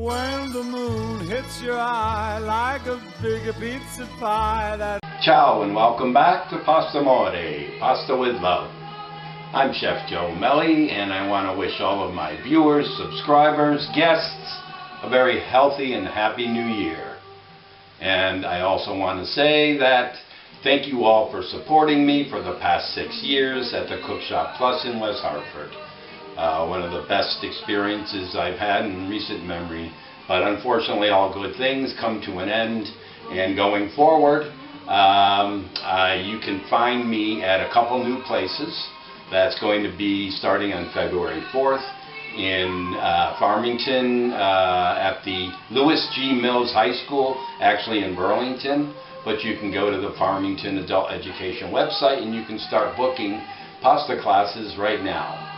When the moon hits your eye like a big pizza pie. Ciao and welcome back to Pasta More, Pasta with Love. I'm Chef Joe Mele and I want to wish all of my viewers, subscribers, guests a very healthy and happy new year. And I also want to say that thank you all for supporting me for the past 6 years at the Cookshop Plus in West Hartford. One of the best experiences I've had in recent memory, but unfortunately all good things come to an end, and going forward you can find me at a couple new places. That's going to be starting on February 4th in Farmington at the Lewis G. Mills High School, actually in Burlington, but you can go to the Farmington Adult Education website and you can start booking pasta classes right now.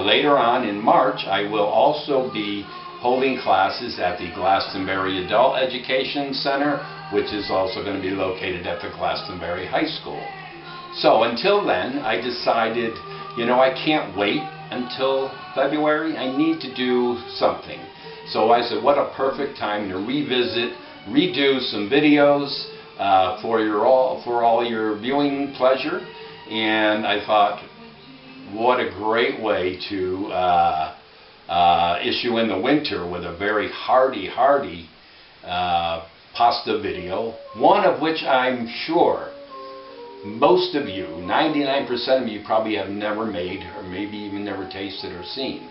Later on in March, I will also be holding classes at the Glastonbury Adult Education Center, which is also going to be located at the Glastonbury High School. So until then, I decided, I can't wait until February. I need to do something. So I said, what a perfect time to redo some videos for all your viewing pleasure. And I thought, what a great way to issue in the winter with a very hearty pasta video, one of which I'm sure most of you, 99% of you, probably have never made or maybe even never tasted or seen.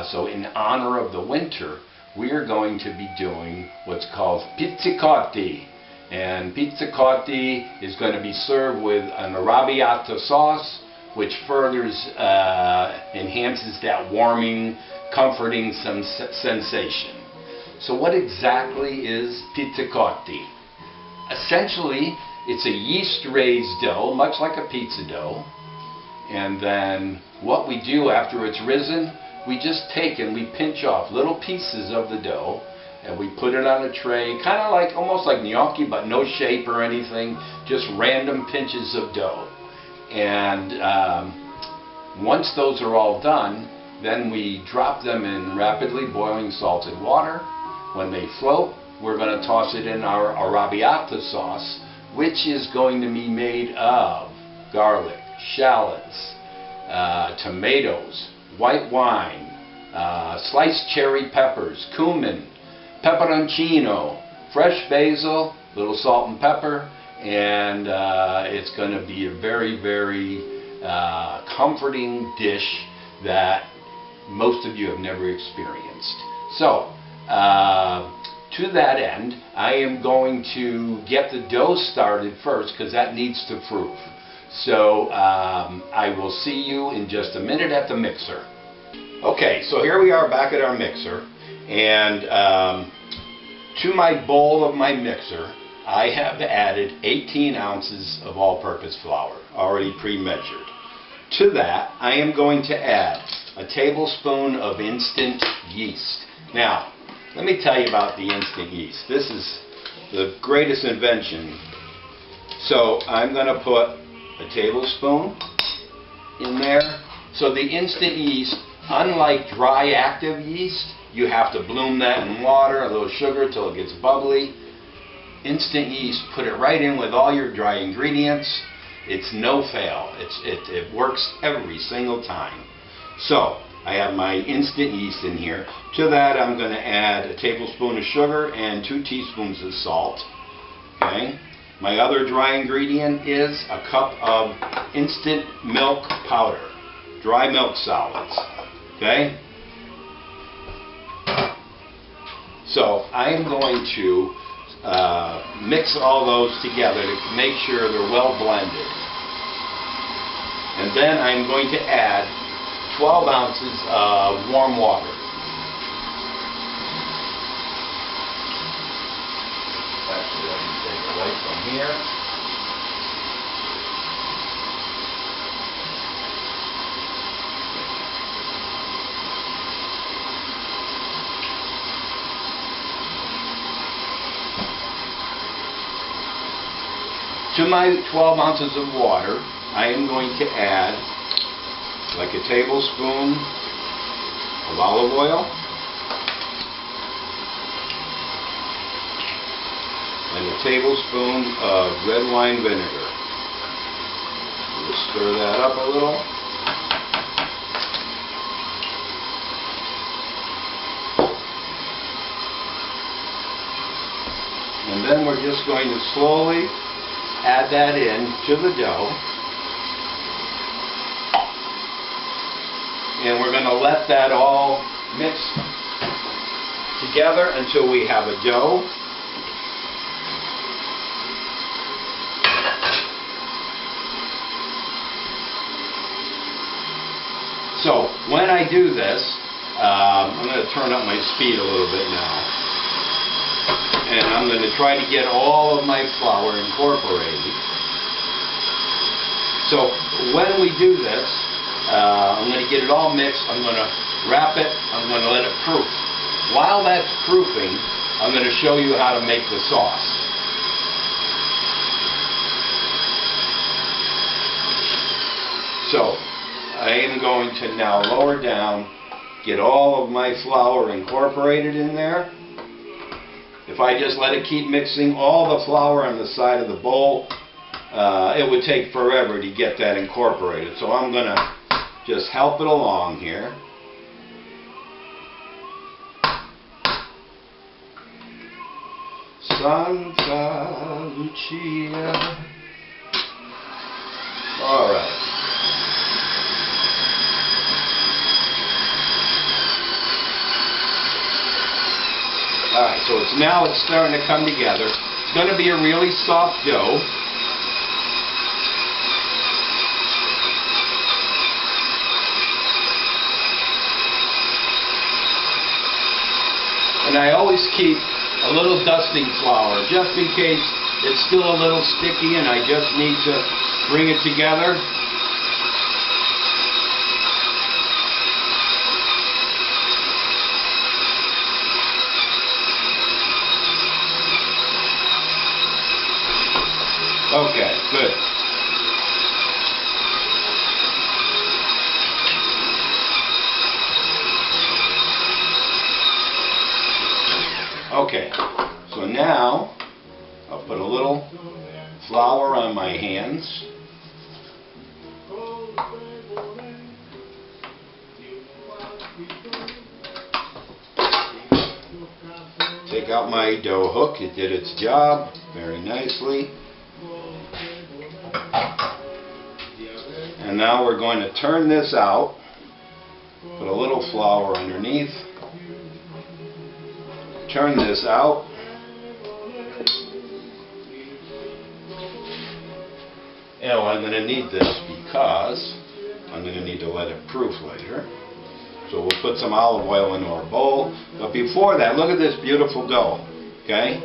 So in honor of the winter, we are going to be doing what's called Pizzicotti. And Pizzicotti is going to be served with an Arrabiata sauce, which furthers, enhances that warming, comforting sensation. So what exactly is Pizzicotti? Essentially, it's a yeast-raised dough, much like a pizza dough. And then what we do after it's risen, we just take and we pinch off little pieces of the dough and we put it on a tray, kind of like, almost like gnocchi, but no shape or anything, just random pinches of dough. And once those are all done, then we drop them in rapidly boiling salted water. When they float, we're going to toss it in our Arrabiata sauce, which is going to be made of garlic, shallots, tomatoes, white wine, sliced cherry peppers, cumin, peperoncino, fresh basil, little salt and pepper, and it's going to be a very comforting dish that most of you have never experienced. So to that end, I am going to get the dough started first because that needs to proof. So I will see you in just a minute at the mixer. Okay, so here we are back at our mixer, and to my bowl of my mixer I have added 18 ounces of all-purpose flour, already pre-measured. To that, I am going to add a tablespoon of instant yeast. Now, let me tell you about the instant yeast. This is the greatest invention. So I'm going to put a tablespoon in there. So the instant yeast, unlike dry active yeast, you have to bloom that in water, a little sugar till it gets bubbly. Instant yeast, put it right in with all your dry ingredients. It's no fail. It works every single time. So I have my instant yeast in here. To that I'm going to add a tablespoon of sugar and 2 teaspoons of salt. Okay. My other dry ingredient is a cup of instant milk powder, dry milk solids. Okay. So I am going to mix all those together to make sure they're well blended. And then I'm going to add 12 ounces of warm water. Actually, I can take it right from here. To my 12 ounces of water, I am going to add like a tablespoon of olive oil, tablespoon of red wine vinegar. Just stir that up a little. And then we're just going to slowly add that in to the dough. And we're going to let that all mix together until we have a dough. So when I do this, I'm going to turn up my speed a little bit now. And I'm going to try to get all of my flour incorporated. So when we do this, I'm going to get it all mixed. I'm going to wrap it. I'm going to let it proof. While that's proofing, I'm going to show you how to make the sauce. So I am going to now lower down, get all of my flour incorporated in there. If I just let it keep mixing all the flour on the side of the bowl, it would take forever to get that incorporated. So I'm going to just help it along here. Santa Lucia. All right. Alright, so it's starting to come together. It's going to be a really soft dough. And I always keep a little dusting flour, just in case it's still a little sticky and I just need to bring it together. Okay, good. Okay, so now I'll put a little flour on my hands. Take out my dough hook. It did its job very nicely. And now we're going to turn this out, put a little flour underneath, turn this out, and I'm going to need this because I'm going to need to let it proof later. So we'll put some olive oil into our bowl. But before that, look at this beautiful dough. Okay?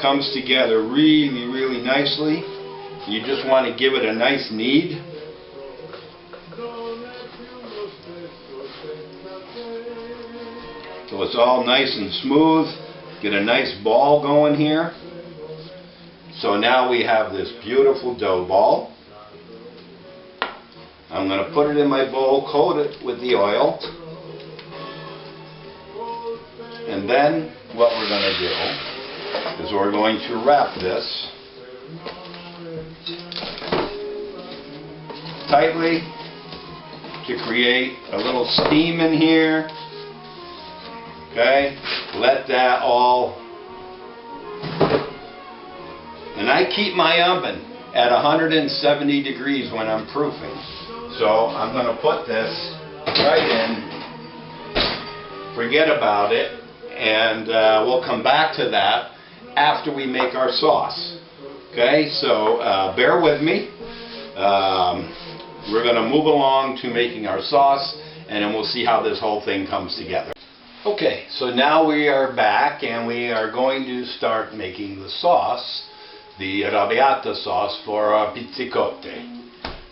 Comes together really, really nicely. You just want to give it a nice knead. So it's all nice and smooth. Get a nice ball going here. So now we have this beautiful dough ball. I'm going to put it in my bowl, coat it with the oil. And then what we're going to do is we're going to wrap this tightly to create a little steam in here. Okay, let that all, and I keep my oven at 170 degrees when I'm proofing. So I'm going to put this right in, forget about it, and we'll come back to that after we make our sauce. Okay, so bear with me. We're going to move along to making our sauce, and then we'll see how this whole thing comes together. Okay, so now we are back, and we are going to start making the sauce, the arrabbiata sauce for our pizzicotti.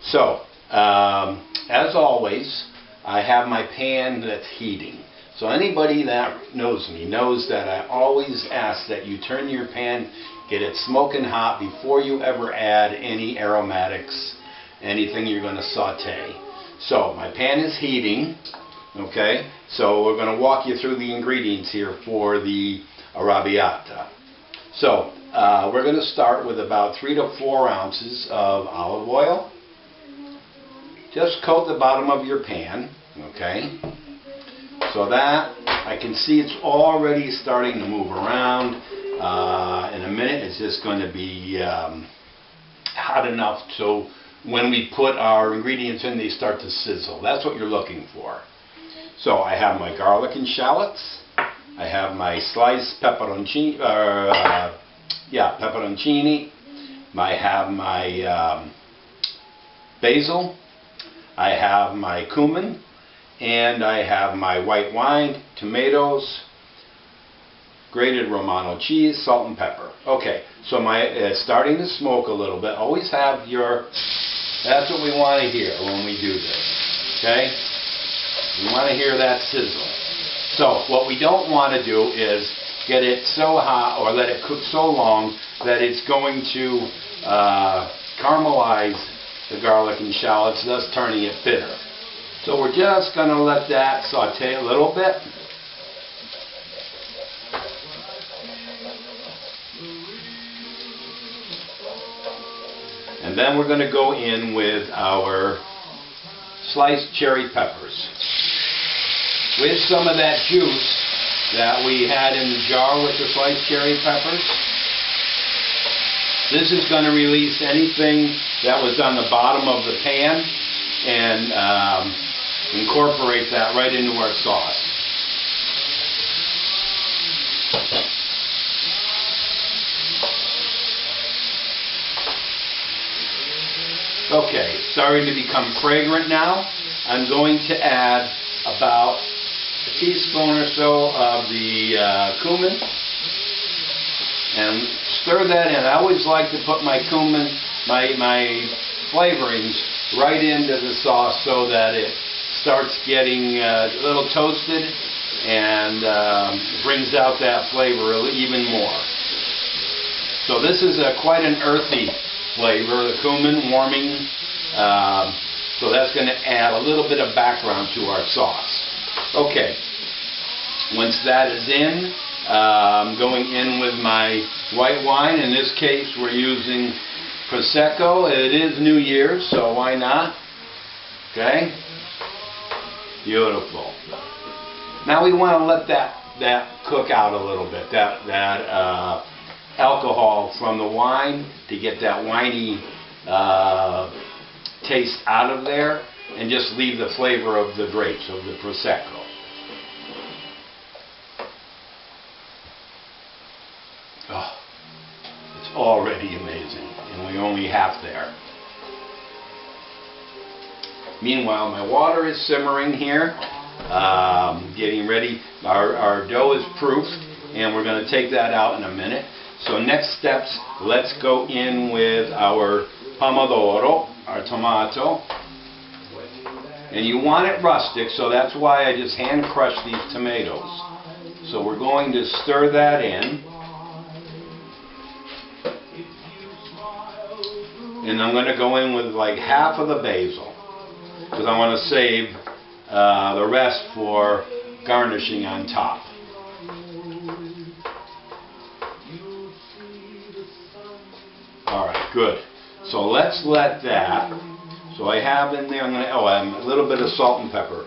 So, as always, I have my pan that's heating. So anybody that knows me knows that I always ask that you turn your pan, get it smoking hot before you ever add any aromatics, anything you're going to saute. So my pan is heating. Okay, so we're going to walk you through the ingredients here for the arrabbiata. So we're going to start with about 3 to 4 ounces of olive oil. Just coat the bottom of your pan, okay? So that, I can see it's already starting to move around. In a minute it's just going to be hot enough so when we put our ingredients in, they start to sizzle. That's what you're looking for. So I have my garlic and shallots. I have my sliced pepperoncini. Pepperoncini. I have my basil. I have my cumin. And I have my white wine, tomatoes, grated Romano cheese, salt and pepper. Okay, so it's starting to smoke a little bit. Always have your, that's what we want to hear when we do this, okay? We want to hear that sizzle. So what we don't want to do is get it so hot or let it cook so long that it's going to caramelize the garlic and shallots, thus turning it bitter. So we're just going to let that saute a little bit. And then we're going to go in with our sliced cherry peppers. With some of that juice that we had in the jar with the sliced cherry peppers, this is going to release anything that was on the bottom of the pan and incorporate that right into our sauce. Okay, starting to become fragrant now. I'm going to add about a teaspoon or so of the cumin and stir that in. I always like to put my cumin, my flavorings right into the sauce so that it starts getting a little toasted and brings out that flavor even more. So this is quite an earthy flavor, the cumin warming, so that's going to add a little bit of background to our sauce. Okay, once that is in, I'm going in with my white wine. In this case we're using Prosecco. It is New Year's, so why not? Okay. Beautiful. Now we want to let that cook out a little bit, that alcohol from the wine, to get that winey taste out of there, and just leave the flavor of the grapes, of the Prosecco. Oh, it's already amazing, and we're only half there. Meanwhile, my water is simmering here, getting ready. Our dough is proofed, and we're going to take that out in a minute. So next steps, let's go in with our pomodoro, our tomato. And you want it rustic, so that's why I just hand crushed these tomatoes. So we're going to stir that in. And I'm going to go in with like half of the basil, because I want to save the rest for garnishing on top. Alright, good. So let's let that, so I have in there, I'm going to, a little bit of salt and pepper.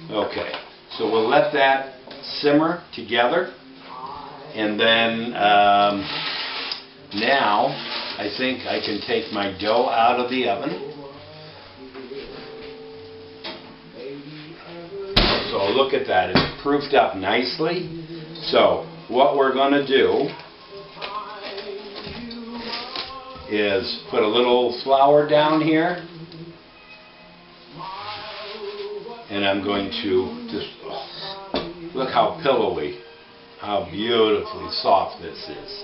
Okay, so we'll let that simmer together, and then now I think I can take my dough out of the oven. So look at that, it's proofed up nicely. So what we're going to do is put a little flour down here, and I'm going to just, look how pillowy, how beautifully soft this is.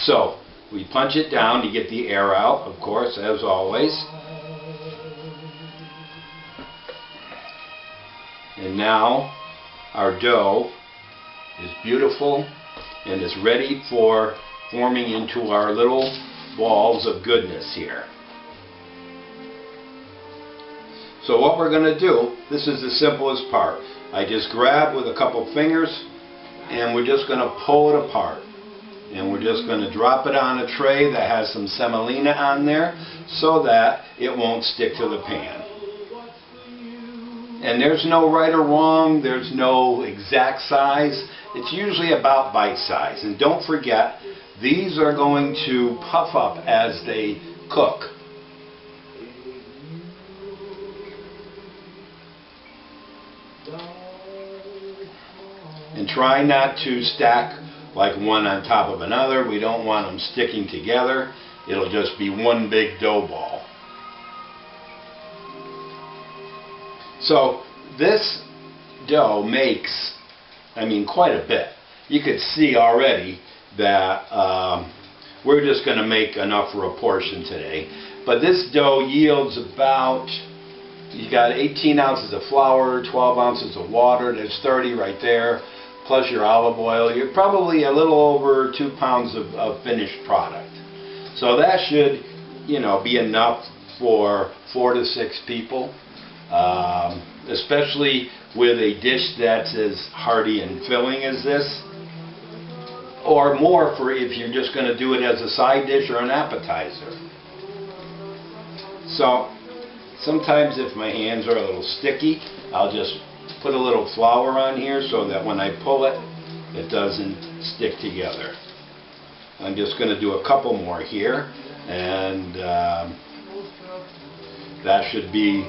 So we punch it down to get the air out, of course, as always. And now our dough is beautiful and is ready for forming into our little balls of goodness here. So what we're going to do, this is the simplest part. I just grab with a couple fingers and we're just going to pull it apart. And we're just going to drop it on a tray that has some semolina on there so that it won't stick to the pan. And there's no right or wrong, there's no exact size. It's usually about bite size. And don't forget, these are going to puff up as they cook. And try not to stack like one on top of another. We don't want them sticking together. It'll just be one big dough ball. So this dough makes, quite a bit. You could see already that we're just going to make enough for a portion today. But this dough yields about, you got 18 ounces of flour, 12 ounces of water, there's 30 right there, plus your olive oil. You're probably a little over 2 pounds of finished product. So that should, be enough for 4 to 6 people. Especially with a dish that's as hearty and filling as this, or more for if you're just going to do it as a side dish or an appetizer. So sometimes if my hands are a little sticky, I'll just put a little flour on here so that when I pull it, it doesn't stick together. I'm just going to do a couple more here, and that should be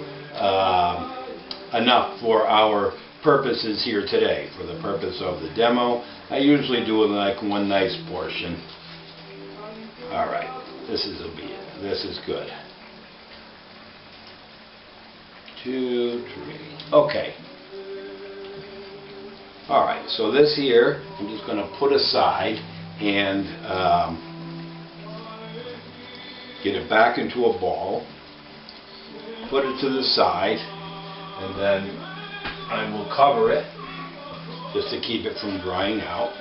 enough for our purposes here today. For the purpose of the demo, I usually do like one nice portion. Alright, this is good. 2, 3. Okay. Alright, so this here, I'm just going to put aside and get it back into a ball. Put it to the side, and then I will cover it just to keep it from drying out.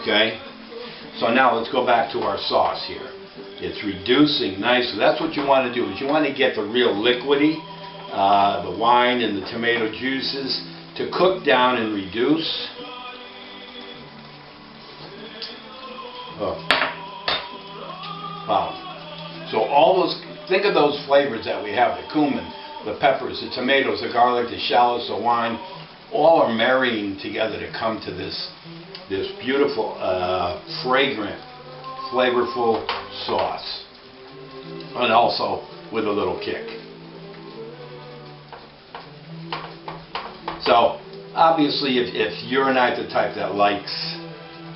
Okay? So now let's go back to our sauce here. It's reducing nicely. That's what you want to do, is you want to get the real liquidy, the wine and the tomato juices to cook down and reduce. Oh. Wow. So all those, think of those flavors that we have, the cumin, the peppers, the tomatoes, the garlic, the shallots, the wine, all are marrying together to come to this beautiful, fragrant, flavorful sauce. And also with a little kick. So obviously if you're not the type that likes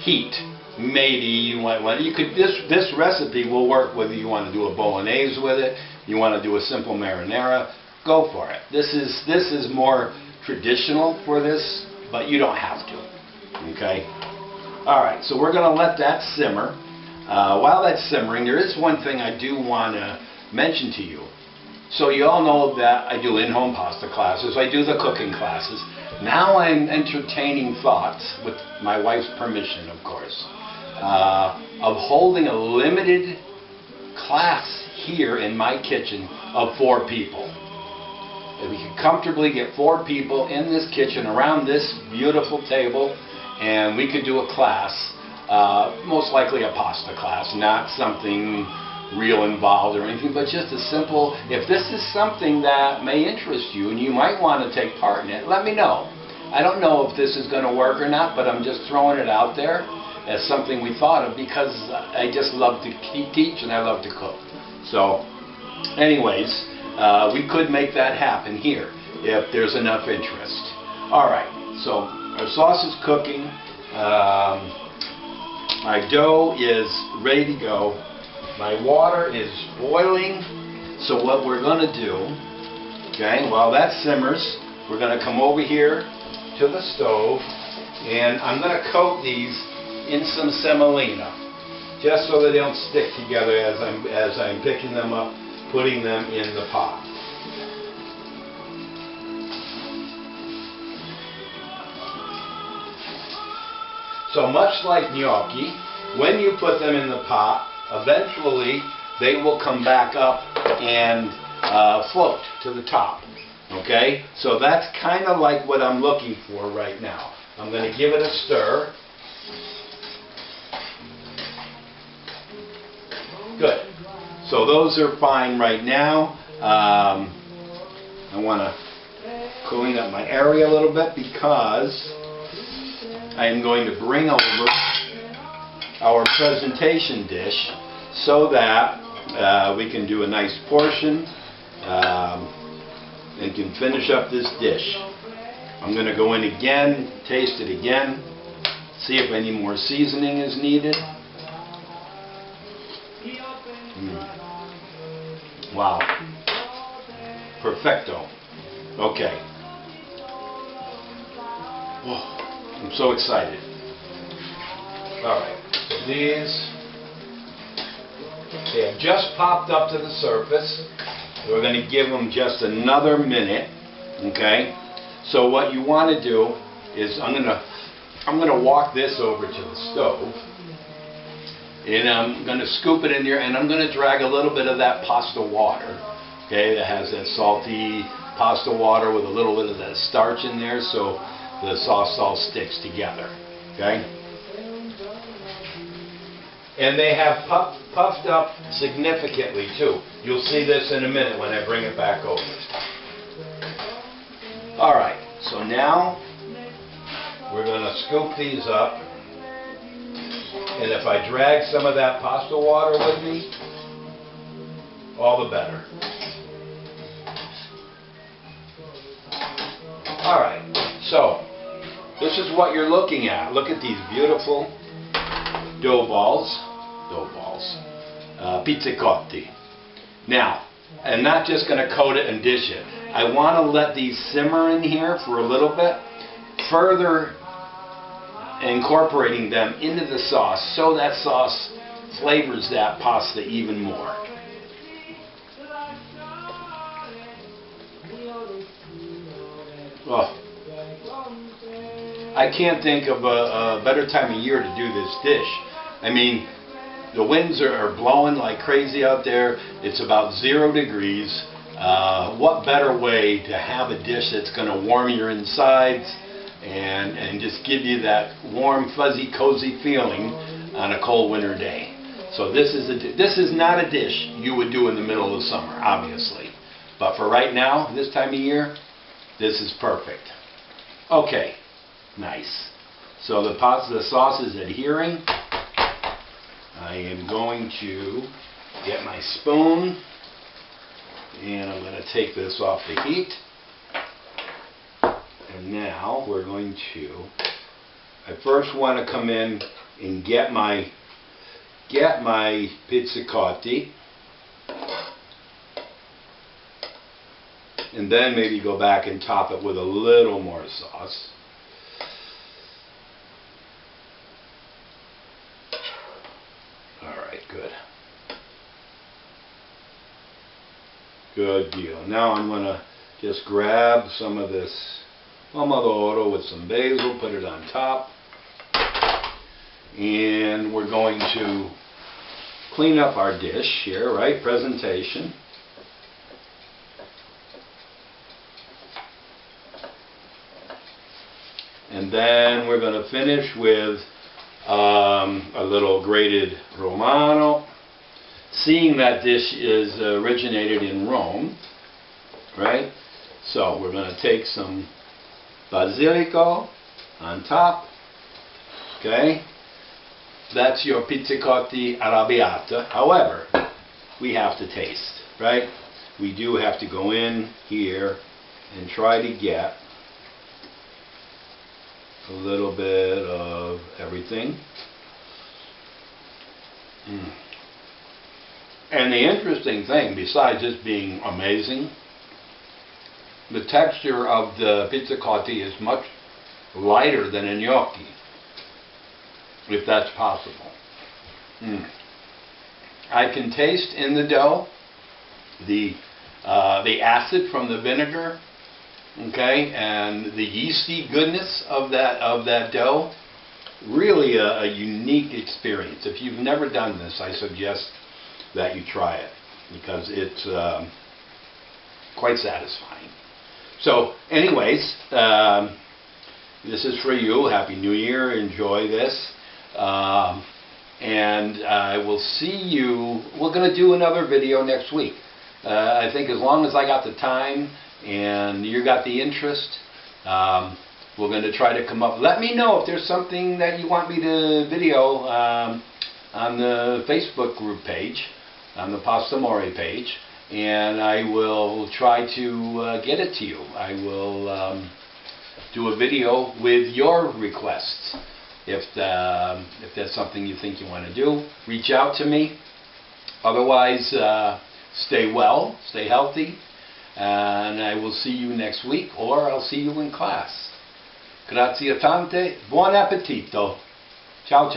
heat, maybe you might want, this recipe will work whether you want to do a bolognese with it, you want to do a simple marinara, go for it. This is more traditional for this, but you don't have to. Okay? Alright, so we're going to let that simmer. While that's simmering, there is one thing I do want to mention to you. So you all know that I do in-home pasta classes, I do the cooking classes. Now I'm entertaining thoughts, with my wife's permission of course, of holding a limited class here in my kitchen of 4 people. If we can comfortably get 4 people in this kitchen around this beautiful table, and we could do a class, most likely a pasta class, not something real involved or anything, but just a simple, if this is something that may interest you and you might want to take part in it, let me know. I don't know if this is going to work or not, but I'm just throwing it out there as something we thought of because I just love to teach and I love to cook. So anyways, we could make that happen here if there's enough interest. Alright, so our sauce is cooking. My dough is ready to go. My water is boiling. So what we're going to do, okay, while that simmers, we're going to come over here to the stove and I'm going to coat these in some semolina just so that they don't stick together as I'm picking them up, putting them in the pot. So much like gnocchi, when you put them in the pot, eventually they will come back up and float to the top. Okay, so that's kind of like what I'm looking for right now. I'm going to give it a stir. Good. So those are fine right now. I want to clean up my area a little bit because I am going to bring over our presentation dish so that we can do a nice portion and can finish up this dish. I'm going to go in again, taste it again, see if any more seasoning is needed. Wow. Perfecto. Okay. Oh, I'm so excited. Alright, so these, they have just popped up to the surface. We're going to give them just another minute. Okay? So what you want to do is I'm going to walk this over to the stove. And I'm going to scoop it in there, and I'm going to drag a little bit of that pasta water, okay, that has that salty pasta water with a little bit of that starch in there so the sauce all sticks together, okay? And they have puffed up significantly too. You'll see this in a minute when I bring it back over. Alright, so now we're going to scoop these up. And if I drag some of that pasta water with me, all the better. Alright, so this is what you're looking at. Look at these beautiful dough balls. Pizzicotti. Now, I'm not just going to coat it and dish it. I want to let these simmer in here for a little bit, further incorporating them into the sauce so that sauce flavors that pasta even more. Oh, I can't think of a better time of year to do this dish. I mean, the winds are blowing like crazy out there. It's about 0 degrees. What better way to have a dish that's going to warm your insides and just give you that warm, fuzzy, cozy feeling on a cold winter day. So this is not a dish you would do in the middle of summer, obviously. But for right now, this time of year, this is perfect. Okay, nice. So the sauce is adhering. I am going to get my spoon and I'm going to take this off the heat. And now we're going to, I first want to come in and get my pizzicotti, and then maybe go back and top it with a little more sauce. Alright, good. Good deal. Now I'm going to just grab some of this pomodoro with some basil, put it on top, and we're going to clean up our dish here, right? Presentation. And then we're going to finish with a little grated Romano. Seeing that dish is originated in Rome, right? So we're going to take some basilico on top, okay? That's your Pizzicotti Arrabiata. However, we have to taste, right? We do have to go in here and try to get a little bit of everything. And the interesting thing, besides this being amazing, the texture of the pizzicotti is much lighter than a gnocchi, if that's possible. I can taste in the dough the acid from the vinegar, okay, and the yeasty goodness of that dough. Really a unique experience. If you've never done this, I suggest that you try it, because quite satisfying. So anyways, this is for you. Happy New Year. Enjoy this. And I will see you. We're going to do another video next week. I think as long as I got the time and you got the interest, we're going to try to come up. Let me know if there's something that you want me to video on the Facebook group page, on the Pasta More page, and I will try to get it to you. I will do a video with your requests. If that's something you think you want to do, reach out to me. Otherwise, stay well, stay healthy, and I will see you next week, or I'll see you in class. Grazie tante, buon appetito. Ciao ciao.